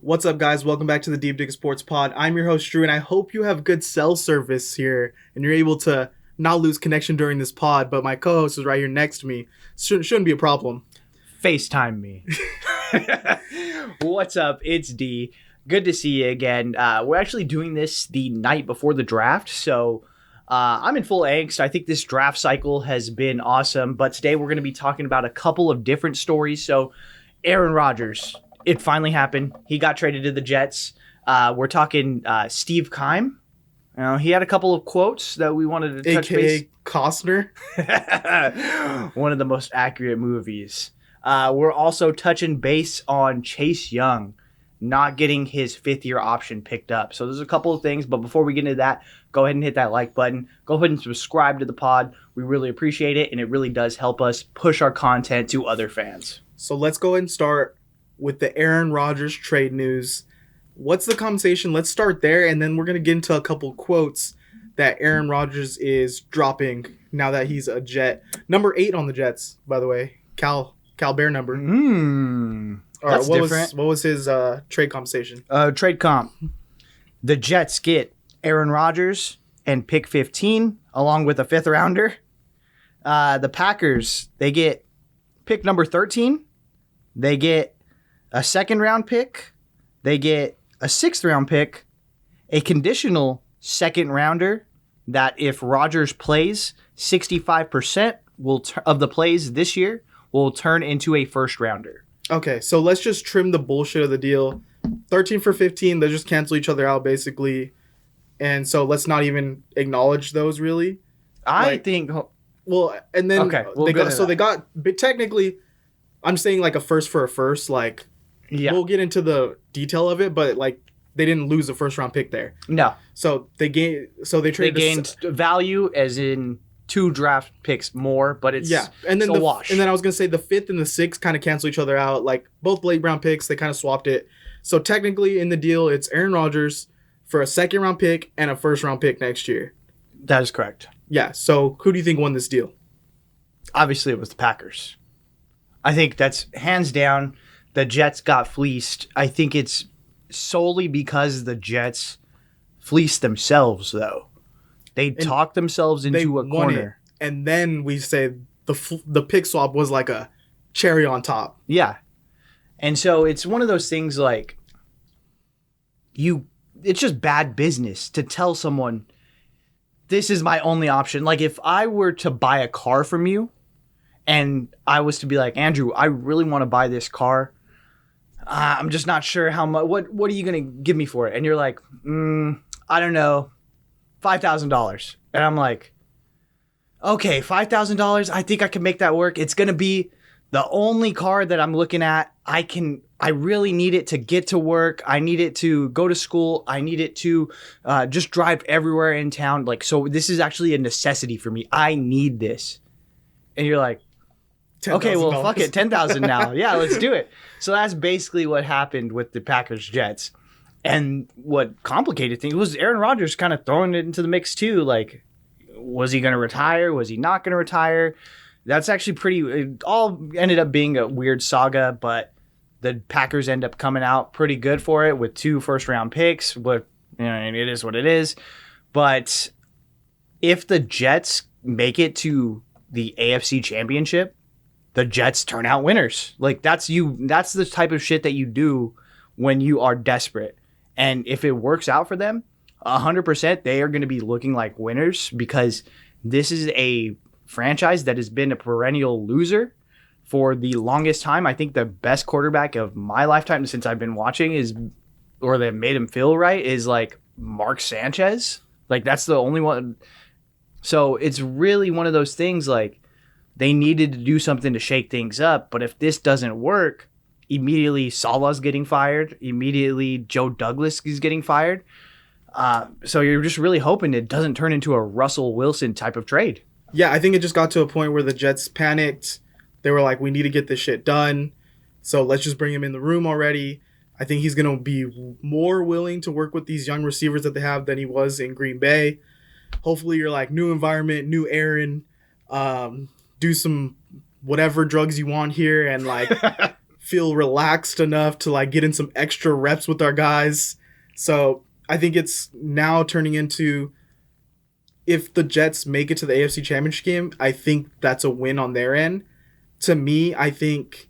What's up, guys? Welcome back to the Deep Dig-A Sports Pod. I'm your host, Drew, and I hope you have good cell service here and you're able to not lose connection during this pod, but my co-host is right here next to me. Shouldn't be a problem. FaceTime me. What's up? It's D. Good to see you again. We're actually doing this the night before the draft, so I'm in full angst. I think this draft cycle has been awesome, but today we're going to be talking about a couple of different stories. So, Aaron Rodgers, it finally happened. He got traded to the Jets. We're talking Steve Keim. He had a couple of quotes that we wanted to touch base. AKA Costner. One of the most accurate movies. We're also touching base on Chase Young not getting his fifth-year option picked up. So there's a couple of things, but before we get into that, go ahead and hit that like button. Go ahead and subscribe to the pod. We really appreciate it, and it really does help us push our content to other fans. So let's go ahead and start with the Aaron Rodgers trade news. What's the conversation? Let's start there, and then we're going to get into a couple quotes that Aaron Rodgers is dropping now that he's a Jet. Number 8 on the Jets, by the way. Cal Bear number. All That's right, different. What was his trade compensation? Trade comp. The Jets get Aaron Rodgers and pick 15, along with a fifth rounder. The Packers, they get pick number 13. They get a second round pick. They get a sixth round pick, a conditional second rounder that if Rodgers plays, 65% of the plays this year will turn into a first rounder. Okay, so let's just trim the bullshit of the deal. 13 for 15, they just cancel each other out, basically. And so let's not even acknowledge those, really. I think... Well, and then okay, they got, but technically, I'm saying like a first for a first. Like, yeah. We'll get into the detail of it, but like they didn't lose a first round pick there. No. So they gained. So they gained value, as in 2 draft picks more, but it's and then a wash. And then I was gonna say the 5th and the 6th kind of cancel each other out. Like both late round picks, they kind of swapped it. So technically, in the deal, it's Aaron Rodgers for a second round pick and a first round pick next year. That is correct. Yeah. So who do you think won this deal? Obviously, it was the Packers. I think that's hands down. The Jets got fleeced. I think it's solely because the Jets fleeced themselves, though. They talked themselves into a corner. And then we say the pick swap was like a cherry on top. Yeah. And so it's one of those things like it's just bad business to tell someone this is my only option. Like if I were to buy a car from you and I was to be like, Andrew, I really want to buy this car. I'm just not sure how much. What are you going to give me for it? And you're like, I don't know, $5,000. And I'm like, okay, $5,000. I think I can make that work. It's going to be the only car that I'm looking at. I really need it to get to work. I need it to go to school. I need it to just drive everywhere in town. Like, so this is actually a necessity for me. I need this. And you're like, okay, well, fuck it. 10,000 now. Yeah, let's do it. So that's basically what happened with the Packers Jets. And what complicated things was Aaron Rodgers kind of throwing it into the mix too. Like, was he going to retire? Was he not going to retire? That's actually it all ended up being a weird saga, but the Packers end up coming out pretty good for it with 2 first-round picks. But it is what it is. But if the Jets make it to the AFC Championship, the Jets turn out winners. Like that's the type of shit that you do when you are desperate. And if it works out for them, 100% they are going to be looking like winners because this is a franchise that has been a perennial loser for the longest time. I think the best quarterback of my lifetime since I've been watching or that made him feel right is like Mark Sanchez. Like that's the only one. So it's really one of those things like they needed to do something to shake things up. But if this doesn't work, immediately Salah's getting fired. Immediately Joe Douglas is getting fired. So you're just really hoping it doesn't turn into a Russell Wilson type of trade. Yeah, I think it just got to a point where the Jets panicked. They were like, we need to get this shit done. So let's just bring him in the room already. I think he's going to be more willing to work with these young receivers that they have than he was in Green Bay. Hopefully you're like, new environment, new Aaron, do some whatever drugs you want here and like feel relaxed enough to like get in some extra reps with our guys. So I think it's now turning into, if the Jets make it to the AFC Championship game, I think that's a win on their end. To me, I think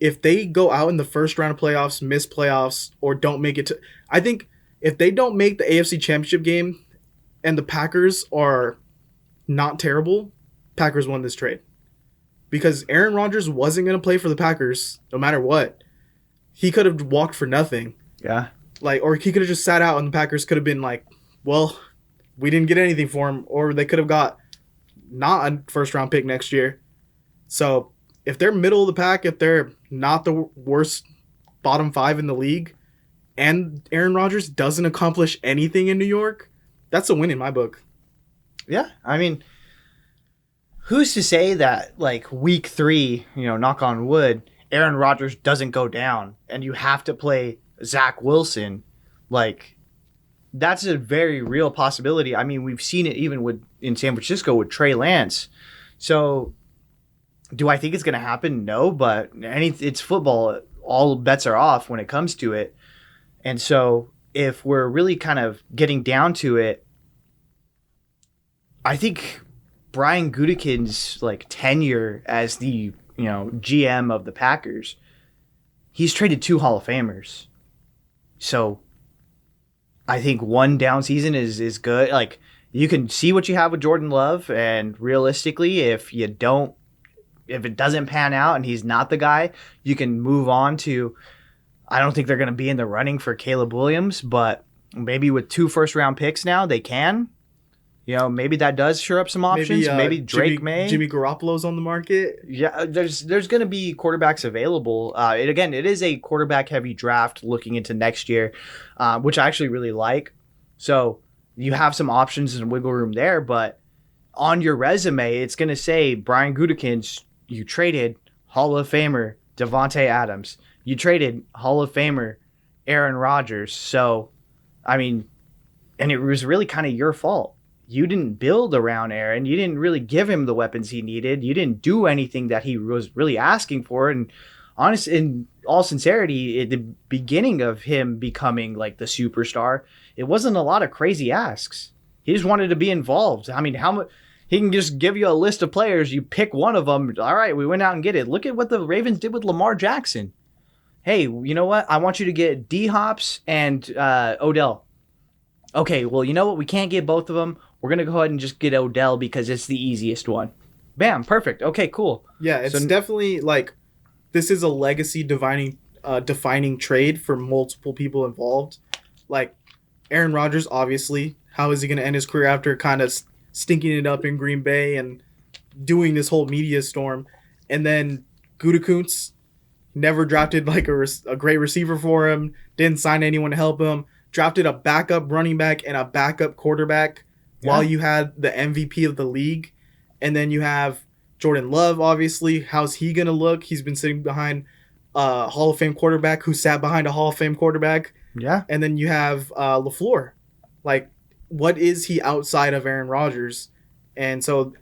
if they go out in the first round of playoffs, miss playoffs, or don't make it to... I think if they don't make the AFC Championship game and the Packers are not terrible, Packers won this trade. Because Aaron Rodgers wasn't going to play for the Packers no matter what. He could have walked for nothing. Yeah. Like, or he could have just sat out and the Packers could have been like, well, we didn't get anything for him. Or they could have got not a first-round pick next year. So if they're middle of the pack, if they're not the worst bottom 5 in the league, and Aaron Rodgers doesn't accomplish anything in New York, that's a win in my book. Yeah, I mean, who's to say that, like, week 3, knock on wood, Aaron Rodgers doesn't go down and you have to play Zach Wilson? Like, that's a very real possibility. I mean, we've seen it even in San Francisco with Trey Lance. So do I think it's going to happen? No, but it's football. All bets are off when it comes to it. And so if we're really kind of getting down to it, I think Brian Gutekunst's like tenure as the GM of the Packers, he's traded 2 Hall of Famers. So I think one down season is good. Like, you can see what you have with Jordan Love, and realistically, if it doesn't pan out and he's not the guy, you can move on to... I don't think they're going to be in the running for Caleb Williams, but maybe with 2 first-round picks now, they can. Maybe that does shore up some options. Maybe Drake may. Jimmy Garoppolo's on the market. Yeah, there's going to be quarterbacks available. It is a quarterback-heavy draft looking into next year, which I actually really like. So you have some options and wiggle room there, but on your resume, it's going to say Brian Gutekunst, you traded Hall of Famer Devontae Adams. You traded Hall of Famer Aaron Rodgers. So, I mean, and it was really kind of your fault. You didn't build around Aaron. You didn't really give him the weapons he needed. You didn't do anything that he was really asking for. And in all sincerity, at the beginning of him becoming like the superstar, it wasn't a lot of crazy asks. He just wanted to be involved. I mean, how much... He can just give you a list of players. You pick one of them. All right, we went out and get it. Look at what the Ravens did with Lamar Jackson. Hey, you know what? I want you to get D-Hops and Odell. Okay, well, you know what? We can't get both of them. We're going to go ahead and just get Odell because it's the easiest one. Bam, perfect. Okay, cool. Yeah, it's definitely like this is a legacy defining trade for multiple people involved. Like Aaron Rodgers, obviously, how is he going to end his career after kind of stinking it up in Green Bay and doing this whole media storm? And then Gutekunst never drafted like a great receiver for him, didn't sign anyone to help him, drafted a backup running back and a backup quarterback while you had the MVP of the league. And then you have Jordan Love, obviously. How's he going to look? He's been sitting behind a Hall of Fame quarterback who sat behind a Hall of Fame quarterback. Yeah. And then you have LaFleur. Like, what is he outside of Aaron Rodgers? And so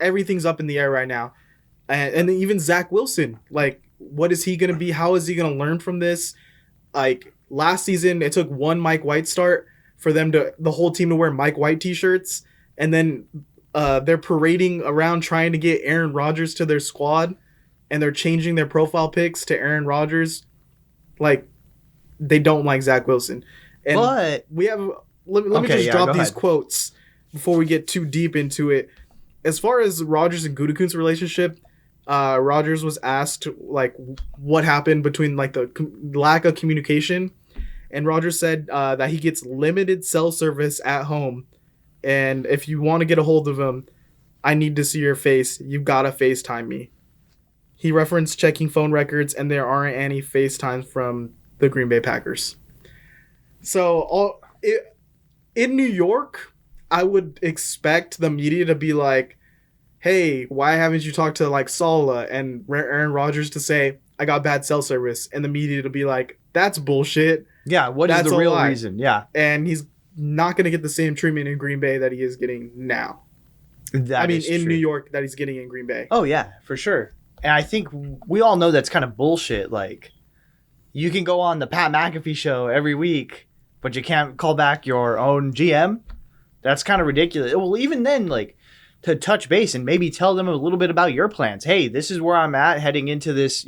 everything's up in the air right now. And then even Zach Wilson, like, what is he going to be? How is he going to learn from this? Like, last season, it took one Mike White start for the whole team to wear Mike White t-shirts. And then they're parading around trying to get Aaron Rodgers to their squad. And they're changing their profile pics to Aaron Rodgers. Like, they don't like Zach Wilson. And but we have... Let me just drop these quotes before we get too deep into it. As far as Rodgers and Gutekunst's relationship, Rodgers was asked like what happened between like the lack of communication, and Rodgers said that he gets limited cell service at home, and if you want to get a hold of him, I need to see your face. You've got to FaceTime me. He referenced checking phone records, and there aren't any FaceTimes from the Green Bay Packers. So in New York, I would expect the media to be like, hey, why haven't you talked to like Saleh and Aaron Rodgers to say, I got bad cell service? And the media to be like, that's bullshit. Yeah, what is the real reason? Yeah. And he's not going to get the same treatment in Green Bay that he is getting now. In New York that he's getting in Green Bay. Oh, yeah, for sure. And I think we all know that's kind of bullshit. Like, you can go on the Pat McAfee show every week, but you can't call back your own GM. That's kind of ridiculous. Well, even then, like, to touch base and maybe tell them a little bit about your plans. Hey, this is where I'm at heading into this,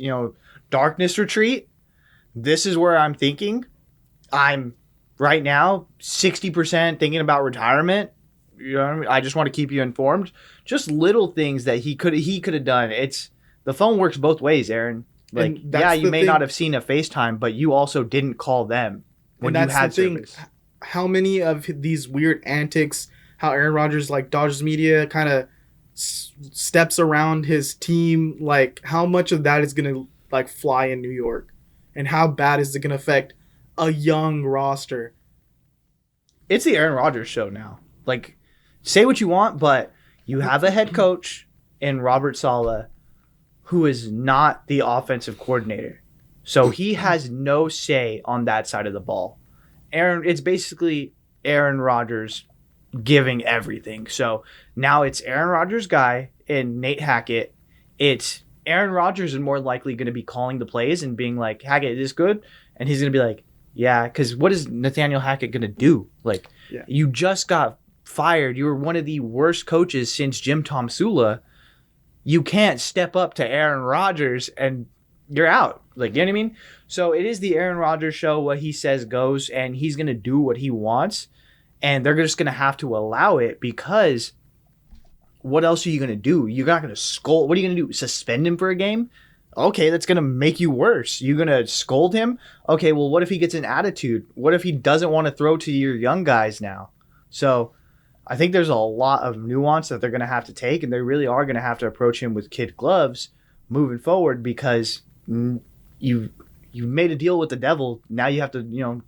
darkness retreat. This is where I'm thinking. I'm right now 60% thinking about retirement. You know what I mean? I just want to keep you informed. Just little things that he could have done. The phone works both ways, Aaron. Like, yeah, you may not have seen a FaceTime, but you also didn't call them when you had service. How many of these weird antics, how Aaron Rodgers like dodges media, kind of steps around his team, like how much of that is going to like fly in New York, and how bad is it going to affect a young roster? It's the Aaron Rodgers show now. Like, say what you want, but you have a head coach in Robert Saleh who is not the offensive coordinator. So he has no say on that side of the ball. It's basically Aaron Rodgers giving everything. So now it's Aaron Rodgers' guy and Nate Hackett. It's Aaron Rodgers is more likely going to be calling the plays and being like, Hackett, is this good? And he's going to be like, yeah, because what is Nathaniel Hackett going to do? Like, You just got fired. You were one of the worst coaches since Jim Tomsula. You can't step up to Aaron Rodgers and you're out. Like, you know what I mean? So it is the Aaron Rodgers show. What he says goes, and he's going to do what he wants. And they're just going to have to allow it, because what else are you going to do? You're not going to scold. What are you going to do? Suspend him for a game? Okay, that's going to make you worse. You're going to scold him? Okay, well, what if he gets an attitude? What if he doesn't want to throw to your young guys now? So I think there's a lot of nuance that they're going to have to take, and they really are going to have to approach him with kid gloves moving forward, because you made a deal with the devil. Now you have to,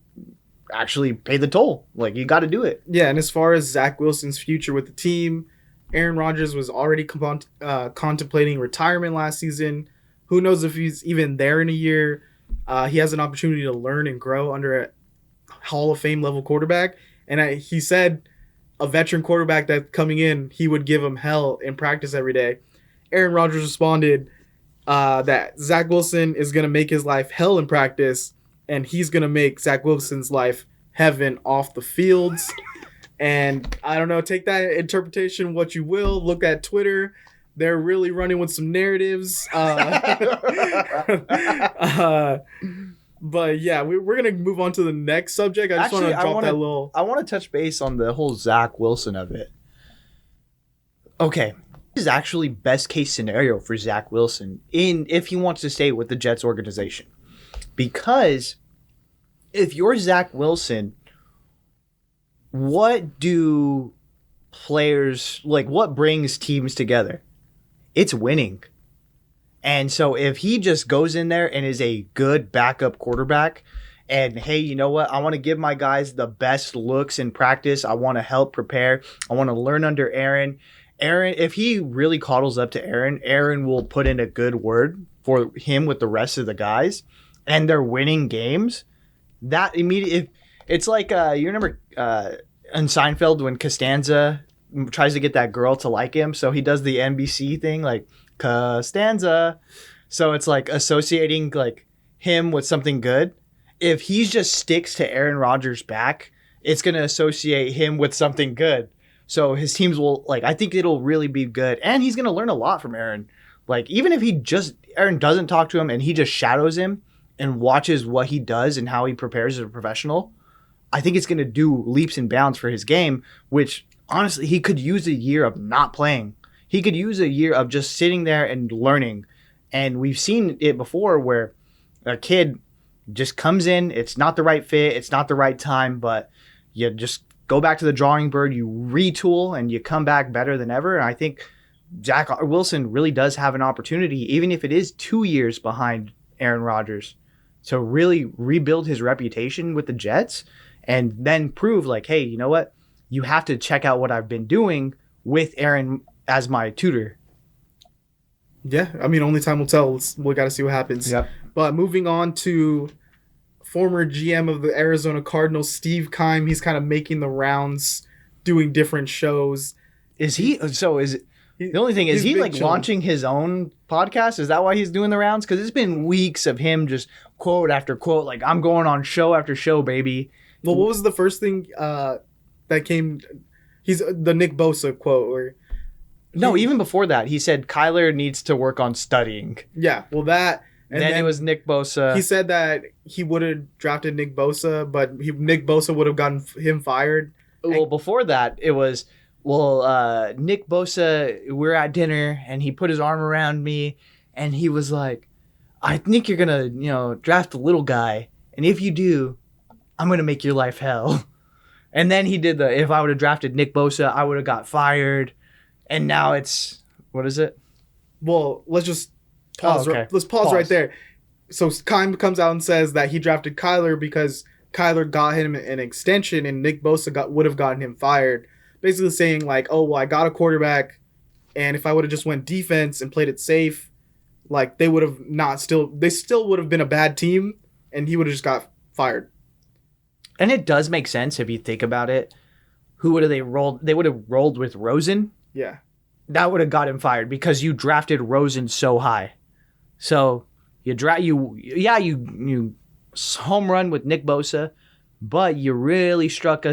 actually pay the toll. Like, you got to do it. Yeah, and as far as Zach Wilson's future with the team, Aaron Rodgers was already contemplating retirement last season. Who knows if he's even there in a year. He has an opportunity to learn and grow under a Hall of Fame level quarterback. And he said a veteran quarterback that's coming in, he would give him hell in practice every day. Aaron Rodgers responded that Zach Wilson is going to make his life hell in practice, and he's going to make Zach Wilson's life heaven off the fields. And I don't know, take that interpretation what you will. Look at Twitter. They're really running with some narratives. But yeah, we're going to move on to the next subject. I just want to drop that little... I want to touch base on the whole Zach Wilson of it. Okay. This is actually best case scenario for Zach Wilson if he wants to stay with the Jets organization. Because if you're Zach Wilson, what do players, like, what brings teams together? It's winning. And so if he just goes in there and is a good backup quarterback, and hey, you know what? I want to give my guys the best looks in practice. I want to help prepare. I want to learn under Aaron. If he really coddles up to Aaron will put in a good word for him with the rest of the guys, and they're winning games. That immediately, it's like you remember in Seinfeld when Costanza tries to get that girl to like him, so he does the NBC thing like Costanza. So it's like associating like him with something good. If he just sticks to Aaron Rodgers' back, it's going to associate him with something good. So his teams will, like, I think it'll really be good. And he's going to learn a lot from Aaron. Like, even if Aaron doesn't talk to him and he just shadows him and watches what he does and how he prepares as a professional, I think it's going to do leaps and bounds for his game, which honestly, he could use a year of not playing. He could use a year of just sitting there and learning. And we've seen it before where a kid just comes in, it's not the right fit, it's not the right time, but you just go back to the drawing board, you retool, and you come back better than ever. And I think Zach Wilson really does have an opportunity, even if it is 2 years behind Aaron Rodgers, to really rebuild his reputation with the Jets and then prove like, hey, you know what? You have to check out what I've been doing with Aaron as my tutor. Yeah, I mean, only time will tell. We got to see what happens. Yep. But moving on to former GM of the Arizona Cardinals, Steve Keim. He's kind of making the rounds, doing different shows. Is he? So is it? The only thing is, he like chilling. launching his own podcast. Is that why he's doing the rounds? Because it's been weeks of him just quote after quote, like, I'm going on show after show, baby. Well, what was the first thing that came? He's the Nick Bosa quote. Or no, even before that, he said Kyler needs to work on studying. Yeah, well, that. And then it was Nick Bosa. He said that he would have drafted Nick Bosa, but Nick Bosa would have gotten him fired. Well, before that, it was... Well, Nick Bosa, we're at dinner, and he put his arm around me, and he was like, I think you're going to, draft a little guy, and if you do, I'm going to make your life hell. And then he did if I would have drafted Nick Bosa, I would have got fired, and now it's, what is it? Well, let's just pause. Okay. Let's pause right there. So Keim comes out and says that he drafted Kyler because Kyler got him an extension, and Nick Bosa would have gotten him fired. Basically saying like, oh, well, I got a quarterback, and if I would have just went defense and played it safe, like they still would have been a bad team, and he would have just got fired. And it does make sense if you think about it. Who would have they rolled? They would have rolled with Rosen. Yeah. That would have got him fired because you drafted Rosen so high. So you home run with Nick Bosa, but you really struck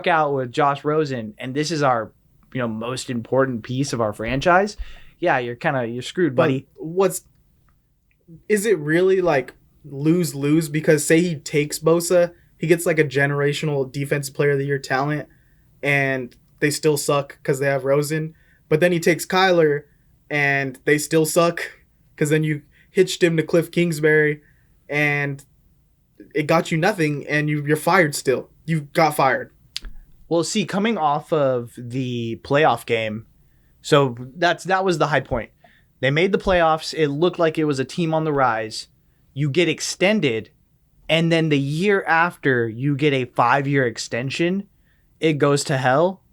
out with Josh Rosen, and this is our most important piece of our franchise. Yeah, you're screwed, buddy. But is it really like lose because say he takes Bosa, he gets like a generational defensive player of the year talent, and they still suck because they have Rosen. But then he takes Kyler, and they still suck because then you hitched him to Cliff Kingsbury, and it got you nothing, and you're fired still. You got fired. Well, see, coming off of the playoff game, so that was the high point. They made the playoffs. It looked like it was a team on the rise. You get extended, and then the year after you get a 5-year extension, it goes to hell,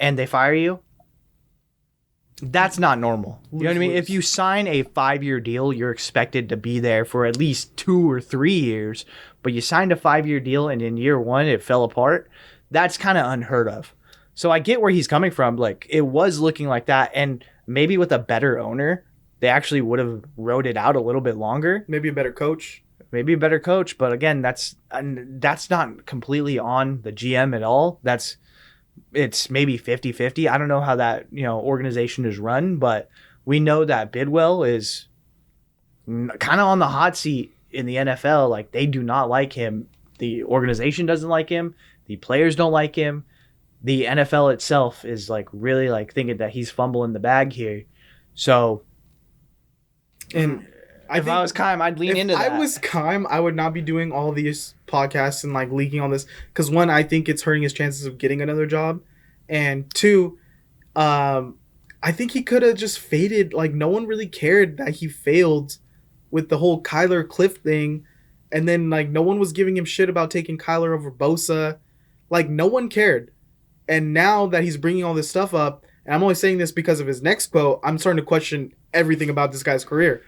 and they fire you. That's not normal. You know what I mean? If you sign a 5-year deal, you're expected to be there for at least 2 or 3 years. But you signed a 5-year deal, and in year 1, it fell apart. That's kind of unheard of. So I get where he's coming from. Like, it was looking like that. And maybe with a better owner, they actually would have rode it out a little bit longer. Maybe a better coach. But again, that's not completely on the GM at all. It's maybe 50-50. I don't know how that organization is run, but we know that Bidwell is kind of on the hot seat in the NFL. Like, they do not like him. The organization doesn't like him. The players don't like him. The NFL itself is like really like thinking that he's fumbling the bag here. So, and if I was Keim, I'd lean into that. If I was Keim, I would not be doing all these podcasts and like leaking all this because one, I think it's hurting his chances of getting another job, and two, I think he could have just faded. Like, no one really cared that he failed with the whole Kyler Cliff thing, and then like no one was giving him shit about taking Kyler over Bosa. Like, no one cared. And now that he's bringing all this stuff up, and I'm only saying this because of his next quote, I'm starting to question everything about this guy's career.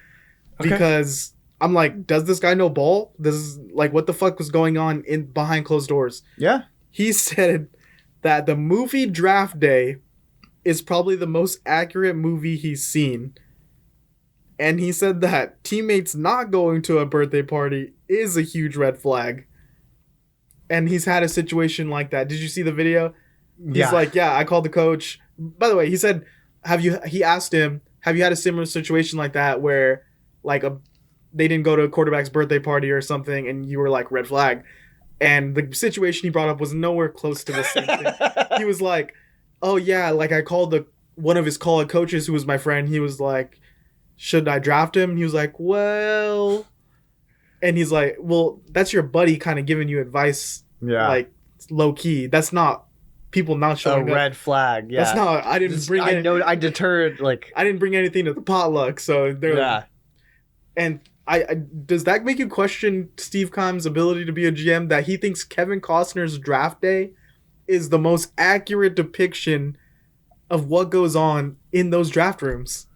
Okay. Because I'm like, does this guy know ball? What the fuck was going on behind closed doors? Yeah. He said that the movie Draft Day is probably the most accurate movie he's seen. And he said that teammates not going to a birthday party is a huge red flag. And he's had a situation like that. Did you see the video? He's like, yeah, I called the coach. By the way, he said, he asked him, have you had a similar situation like that where like they didn't go to a quarterback's birthday party or something and you were like, red flag? And the situation he brought up was nowhere close to the same thing. He was like, oh yeah, like I called one of his college coaches who was my friend. He was like, should I draft him? And he was like, well, and he's like, well, that's your buddy kind of giving you advice. Yeah. Like low key. That's not people not showing a red flag. Yeah. That's not, I didn't bring I deterred, like, I didn't bring anything to the potluck. So they're yeah. And I does that make you question Steve Keim's ability to be a GM, that he thinks Kevin Costner's Draft Day is the most accurate depiction of what goes on in those draft rooms?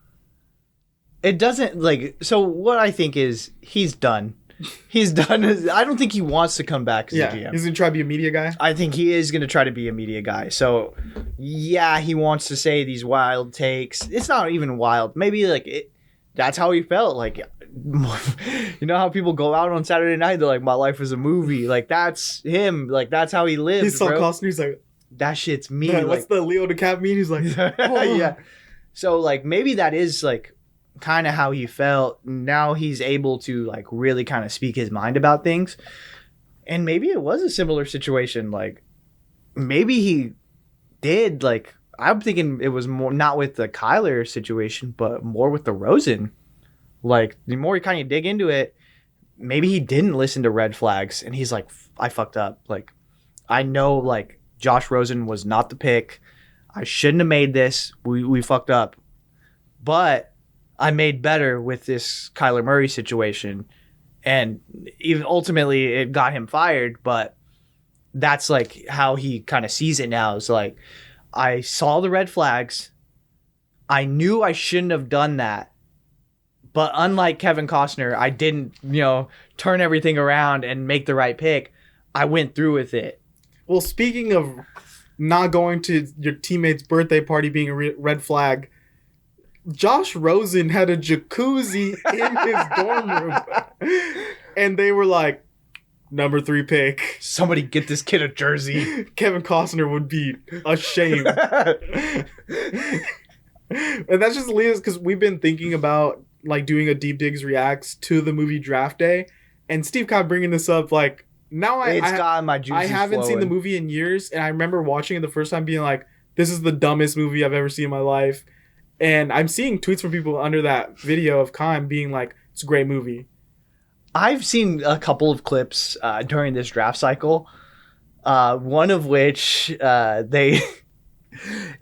It doesn't, like, so what I think is he's done. He's done. I don't think he wants to come back as a GM. He's gonna try to be a media guy. I think he is going to try to be a media guy. So, yeah, he wants to say these wild takes. It's not even wild. Maybe that's how he felt. Like, you know how people go out on Saturday night? They're like, my life is a movie. Like, that's him. Like, that's how he lives. He saw Costner. He's like, that shit's me. What's the Leo DiCap meme? He's like, oh. Yeah. So, like, maybe that is like kind of how he felt. Now he's able to like really kind of speak his mind about things. And maybe it was a similar situation. Like, maybe he did. Like, I'm thinking it was more not with the Kyler situation, but more with the Rosen. Like, the more you kind of dig into it, maybe he didn't listen to red flags, and he's like, I fucked up. Like, I know, like, Josh Rosen was not the pick. I shouldn't have made this. We fucked up. But I made better with this Kyler Murray situation. And even ultimately it got him fired, but that's like how he kind of sees it now. Is like, I saw the red flags. I knew I shouldn't have done that. But unlike Kevin Costner, I didn't, turn everything around and make the right pick. I went through with it. Well, speaking of not going to your teammate's birthday party being a red flag, Josh Rosen had a jacuzzi in his dorm room. And they were like, number 3 pick. Somebody get this kid a jersey. Kevin Costner would be ashamed. And that's just leads because we've been thinking about like doing a Deep Digs reacts to the movie Draft Day. And Steve Cobb bringing this up, like, now got my juices I haven't flowing. seen the movie in years, and I remember watching it the first time being like, this is the dumbest movie I've ever seen in my life. And I'm seeing tweets from people under that video of Keim being like, it's a great movie. I've seen a couple of clips during this draft cycle, one of which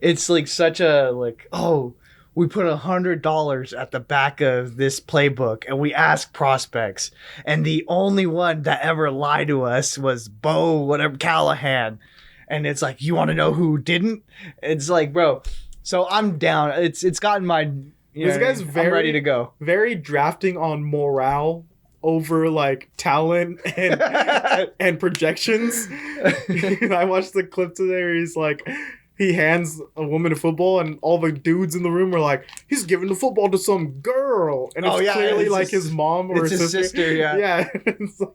it's like such a like, oh, we put $100 at the back of this playbook and we asked prospects, and the only one that ever lied to us was whatever Callahan, and it's like, you want to know who didn't? It's like, bro. So I'm down. It's gotten my. This guy's I'm ready to go. Very drafting on morale over like talent and and projections. I watched the clip today where he's like, he hands a woman a football, and all the dudes in the room are like, he's giving the football to some girl, and it's clearly like his mom or his sister. Yeah. It's like,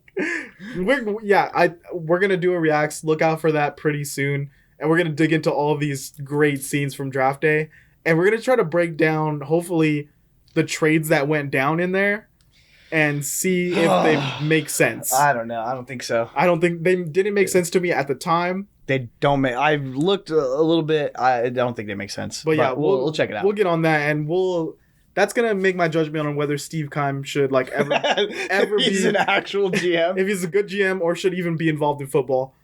we're gonna do a reacts. Look out for that pretty soon, and we're gonna dig into all these great scenes from Draft Day, and we're gonna try to break down hopefully the trades that went down in there, and see if they make sense. I don't know. I don't think so. I don't think they didn't make sense to me at the time. They don't make. I've looked a little bit. I don't think they make sense. But yeah, we'll check it out. We'll get on that, and that's gonna make my judgment on whether Steve Keim should like ever he's be an actual GM. If he's a good GM, or should even be involved in football.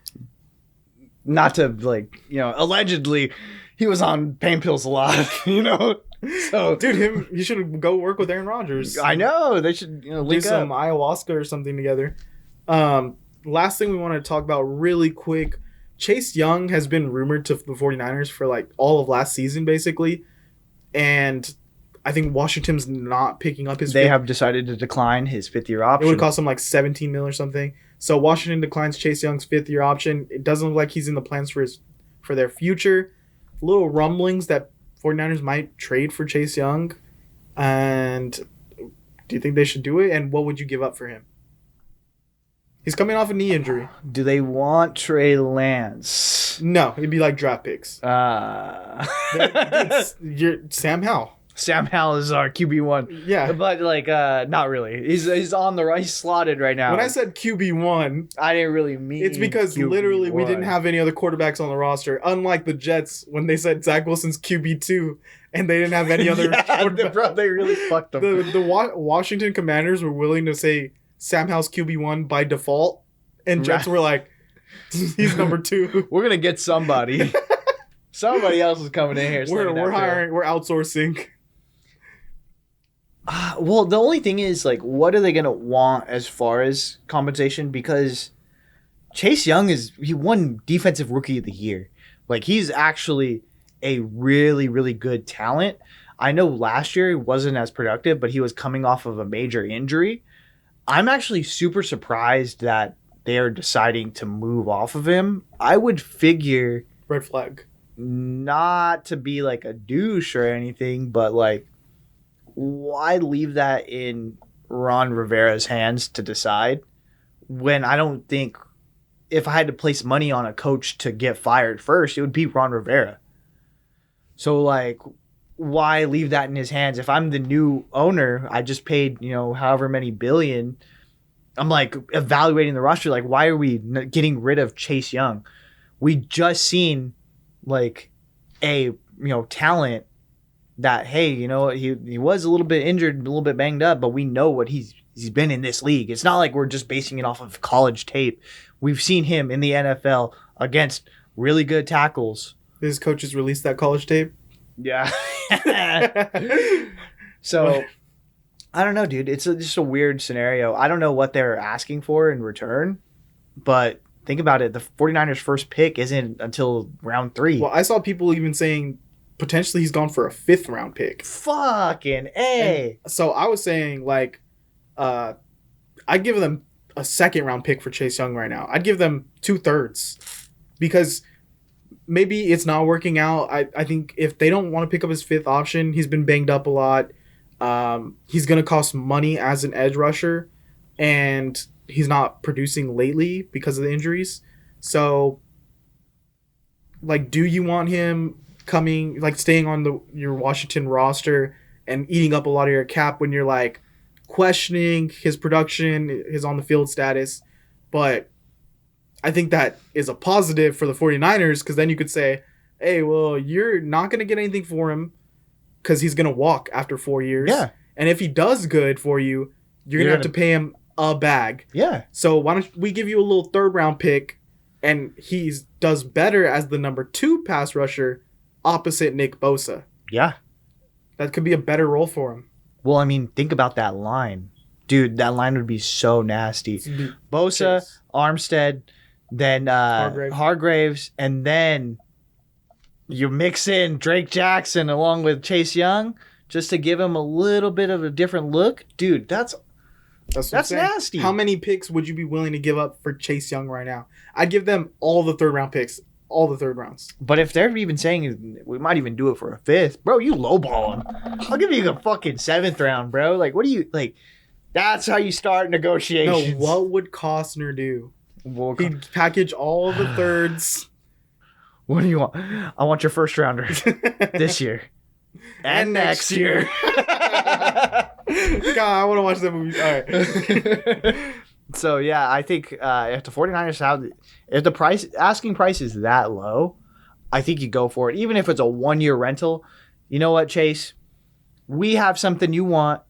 Not to allegedly he was on pain pills a lot. So dude, he should go work with Aaron Rodgers. I know they should do some ayahuasca or something together. Last thing we want to talk about really quick. Chase Young has been rumored to the 49ers for like all of last season, basically. And I think Washington's not picking up his... They have decided to decline his 5th-year option. It would cost him like $17 million or something. So Washington declines Chase Young's 5th-year option. It doesn't look like he's in the plans for their future. Little rumblings that 49ers might trade for Chase Young. And do you think they should do it? And what would you give up for him? He's coming off a knee injury. Do they want Trey Lance? No, it'd be like draft picks. You're Sam Howell. Sam Howell is our QB1. Yeah. But not really. He's on the right, he's slotted right now. When I said QB1, I didn't really mean it's because QB1. Literally we didn't have any other quarterbacks on the roster. Unlike the Jets when they said Zach Wilson's QB2 and they didn't have any other bro, they really fucked them. The Washington Commanders were willing to say Sam Howell's QB1 by default, and Jets were like, he's number 2. We're gonna get somebody. Somebody else is coming in here. We're hiring. We're outsourcing. Well, the only thing is, like, what are they gonna want as far as compensation? Because Chase Young he won Defensive Rookie of the Year. Like, he's actually a really, really good talent. I know last year he wasn't as productive, but he was coming off of a major injury. I'm actually super surprised that they are deciding to move off of him. I would figure Red flag. not to be like a douche or anything, but like, why leave that in Ron Rivera's hands to decide when I don't think if I had to place money on a coach to get fired first, it would be Ron Rivera. So like, why leave that in his hands? If I'm the new owner, I just paid, however many billion. I'm like evaluating the roster. Like, why are we getting rid of Chase Young? We just seen like a, talent that, hey, he was a little bit injured, a little bit banged up, but we know what he's been in this league. It's not like we're just basing it off of college tape. We've seen him in the NFL against really good tackles. His coaches released that college tape. Yeah. So, I don't know, dude. It's just a weird scenario. I don't know what they're asking for in return, but think about it. The 49ers' first pick isn't until round 3. Well, I saw people even saying potentially he's gone for a 5th round pick. Fucking A. And so I was saying, like, I'd give them a 2nd round pick for Chase Young right now. I'd give them 2/3 because maybe it's not working out. I think if they don't want to pick up his 5th option, he's been banged up a lot. He's going to cost money as an edge rusher, and he's not producing lately because of the injuries. So, like, do you want him staying on your Washington roster and eating up a lot of your cap when you're, like, questioning his production, his on-the-field status? But I think that is a positive for the 49ers because then you could say, hey, well, you're not going to get anything for him because he's going to walk after 4 years. Yeah. And if he does good for you, you're going to have to pay him a bag. Yeah. So why don't we give you a little 3rd round pick and he does better as the number 2 pass rusher opposite Nick Bosa. Yeah. That could be a better role for him. Well, I mean, think about that line. Dude, that line would be so nasty. Bosa, Chase. Armstead, then Hargraves, and then you mix in Drake Jackson along with Chase Young just to give him a little bit of a different look. Dude, that's nasty. How many picks would you be willing to give up for Chase Young right now? I'd give them all the 3rd round picks, all the 3rd rounds. But if they're even saying we might even do it for a 5th, bro, you lowball him. I'll give you a fucking 7th round, bro. Like, what do you like? That's how you start negotiations. No, what would Costner do? He'd package all the 3rds. What do you want? I want your 1st rounder this year and next year. God, I want to watch that movie. All right. So yeah, I think if the 49ers if the asking price is that low, I think you go for it. Even if it's a 1-year rental. You know what, Chase? We have something you want,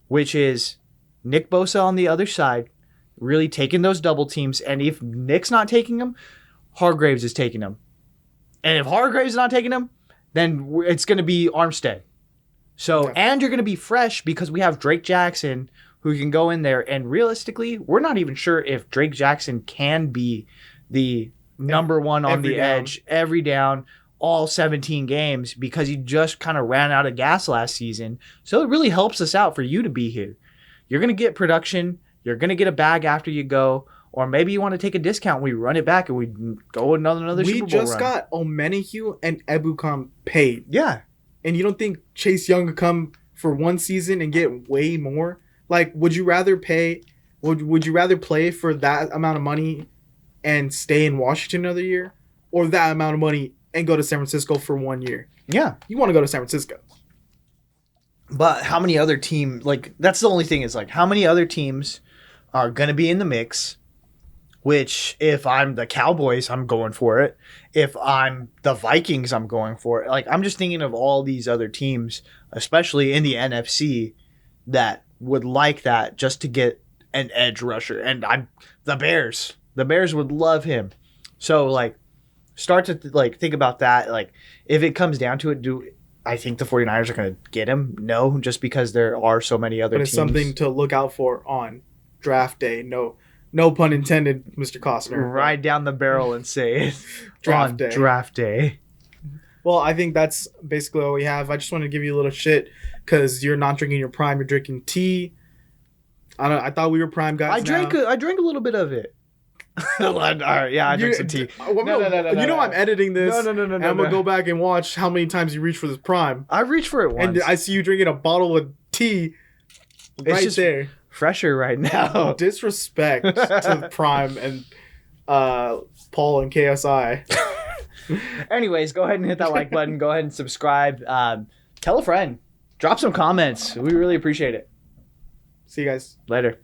which is Nick Bosa on the other side, really taking those double teams. And if Nick's not taking them, Hargraves is taking them. And if Hargraves is not taking them, then it's going to be Armstead. So, and you're going to be fresh because we have Drake Jackson who can go in there. And realistically, we're not even sure if Drake Jackson can be the number 1 on the edge every down, all 17 games, because he just kind of ran out of gas last season. So it really helps us out for you to be here. You're going to get production. You're going to get a bag after you go. Or maybe you want to take a discount. We run it back and we go another Super Bowl run. We just got Omenihu and Ebukam paid. Yeah. And you don't think Chase Young could come for 1 season and get way more? Like, would you rather play for that amount of money and stay in Washington another year? Or that amount of money and go to San Francisco for 1 year? Yeah. You want to go to San Francisco. But how many other teams, like, that's the only thing is, like, how many other teams are going to be in the mix? Which, if I'm the Cowboys, I'm going for it. If I'm the Vikings, I'm going for it. Like, I'm just thinking of all these other teams, especially in the NFC, that would like that just to get an edge rusher. And the Bears. The Bears would love him. So, like, start to think about that. Like, if it comes down to it, I think the 49ers are going to get him? No, just because there are so many other teams. But it's something to look out for on draft day. No pun intended, Mr. Costner. Ride down the barrel and say it. Draft day. Well, I think that's basically all we have. I just want to give you a little shit because you're not drinking your prime. You're drinking tea. I thought we were Prime guys. I drank a little bit of it. All right, yeah, I drank some tea. No, I'm editing this. No. And I'm gonna go back and watch how many times you reach for this Prime. I reached for it once. And I see you drinking a bottle of tea right there. Fresher right now. Disrespect to the Prime and Paul and KSI. Anyways, go ahead and hit that like button. Go ahead and subscribe. Tell a friend. Drop some comments. We really appreciate it. See you guys later.